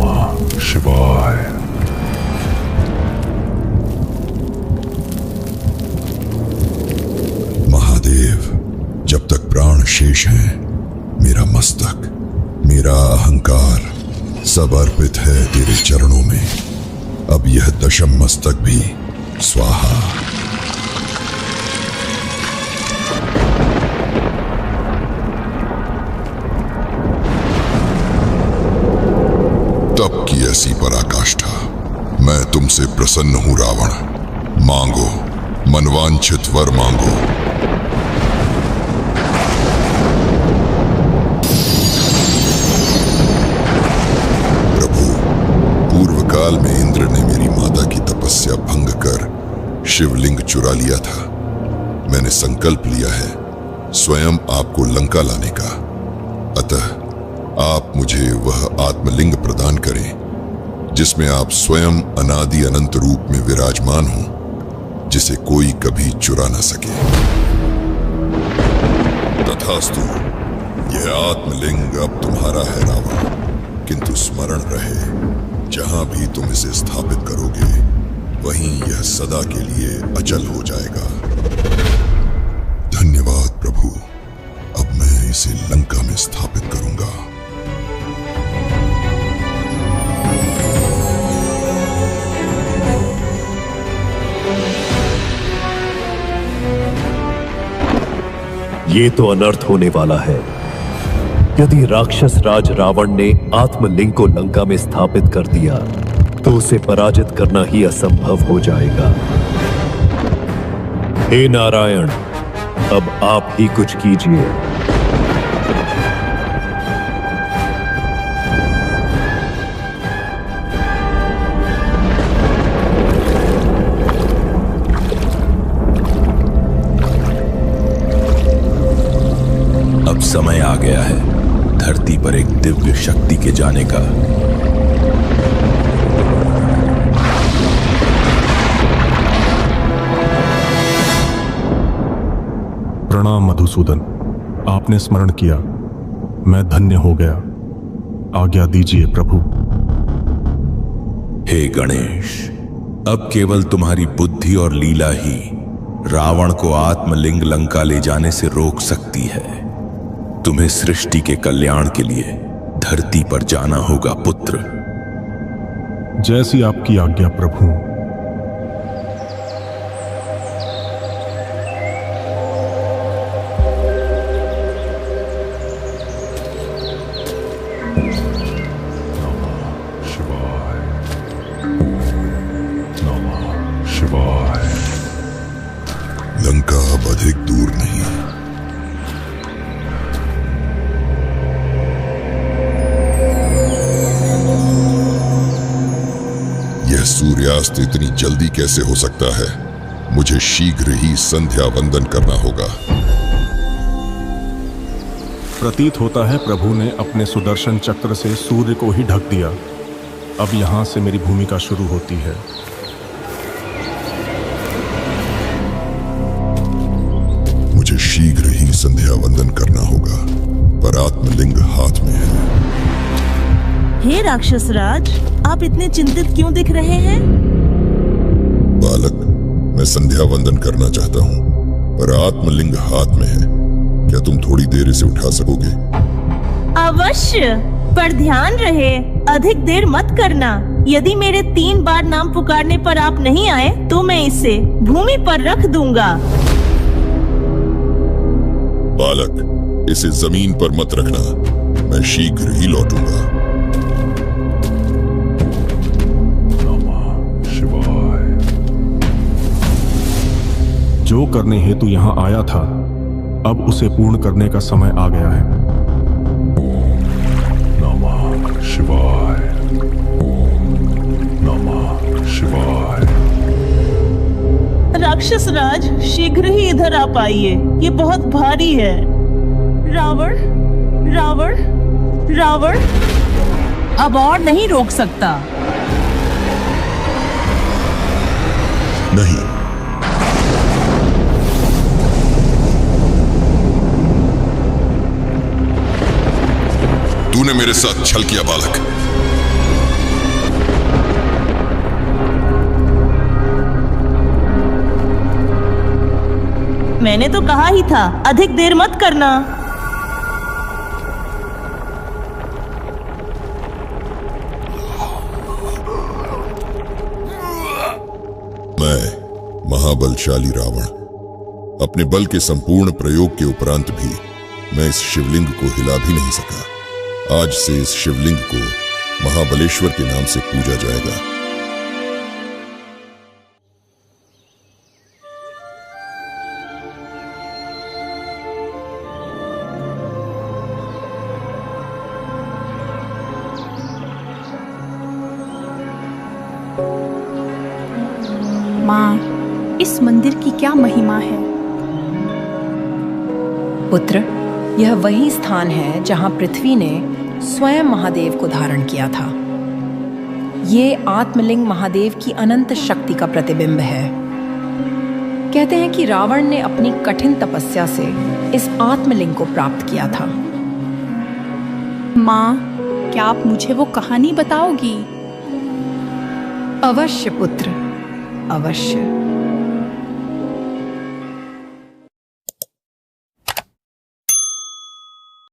नमः शिवाय। महादेव, जब तक प्राण शेष हैं, मेरा मस्तक, मेरा अहंकार सब अर्पित है तेरे चरणों में। अब यह दशम मस्तक भी स्वाहा। तब की ऐसी पराकाष्ठा। मैं तुमसे प्रसन्न हूं रावण। मांगो, मनवांछित वर मांगो। पूर्व काल में इंद्र ने मेरी माता की तपस्या भंग कर शिवलिंग चुरा लिया था। मैंने संकल्प लिया है स्वयं आपको लंका लाने का। अतः आप मुझे वह आत्मलिंग प्रदान करें जिसमें आप स्वयं अनादि अनंत रूप में विराजमान हो, जिसे कोई कभी चुरा न सके। तथास्तु, यह आत्मलिंग अब तुम्हारा है रावण, किंतु स्मरण रहे, जहां भी तुम इसे स्थापित करोगे वहीं यह सदा के लिए अचल हो जाएगा। धन्यवाद प्रभु। अब मैं इसे लंका में स्थापित करूंगा। ये तो अनर्थ होने वाला है। यदि राक्षस राज रावण ने आत्मलिंग को लंका में स्थापित कर दिया तो उसे पराजित करना ही असंभव हो जाएगा। हे नारायण, अब आप ही कुछ कीजिए। अब समय आ गया है धरती पर एक दिव्य शक्ति के जाने का। प्रणाम मधुसूदन, आपने स्मरण किया, मैं धन्य हो गया। आज्ञा दीजिए प्रभु। हे गणेश, अब केवल तुम्हारी बुद्धि और लीला ही रावण को आत्मलिंग लंका ले जाने से रोक सकती है। तुम्हें सृष्टि के कल्याण के लिए धरती पर जाना होगा पुत्र। जैसी आपकी आज्ञा प्रभु। लंका अब अधिक दूर नहीं। यह सूर्यास्त इतनी जल्दी कैसे हो सकता है? मुझे शीघ्र ही संध्या वंदन करना होगा। प्रतीत होता है प्रभु ने अपने सुदर्शन चक्र से सूर्य को ही ढक दिया। अब यहां से मेरी भूमिका शुरू होती है। मुझे शीघ्र ही संध्या वंदन करना होगा, पर आत्मलिंग हाथ में है। हे राक्षस राज, आप इतने चिंतित क्यों दिख रहे हैं? बालक, मैं संध्या वंदन करना चाहता हूँ, पर आत्मलिंग हाथ में है। क्या तुम थोड़ी देर इसे उठा सकोगे? अवश्य, पर ध्यान रहे, अधिक देर मत करना। यदि मेरे 3 बार नाम पुकारने पर आप नहीं आए तो मैं इसे भूमि पर रख दूंगा। बालक, इसे जमीन पर मत रखना, मैं शीघ्र ही लौटूंगा। नमः शिवाय। जो करने हेतु यहां आया था, अब उसे पूर्ण करने का समय आ गया है। नमः शिवाय। नमः शिवाय। राक्षस राज, शीघ्र ही इधर आ पाइए, ये बहुत भारी है। रावण, रावण, रावण अब और नहीं रोक सकता। नहीं, तूने मेरे साथ छल किया बालक। मैंने तो कहा ही था, अधिक देर मत करना। मैं महाबलशाली रावण अपने बल के संपूर्ण प्रयोग के उपरांत भी मैं इस शिवलिंग को हिला भी नहीं सका। आज से इस शिवलिंग को महाबलेश्वर के नाम से पूजा जाएगा। माँ, इस मंदिर की क्या महिमा है? पुत्र, यह वही स्थान है जहां पृथ्वी ने स्वयं महादेव को धारण किया था। ये आत्मलिंग महादेव की अनंत शक्ति का प्रतिबिंब है। कहते हैं कि रावण ने अपनी कठिन तपस्या से इस आत्मलिंग को प्राप्त किया था। माँ, क्या आप मुझे वो कहानी बताओगी? अवश्य पुत्र, अवश्य।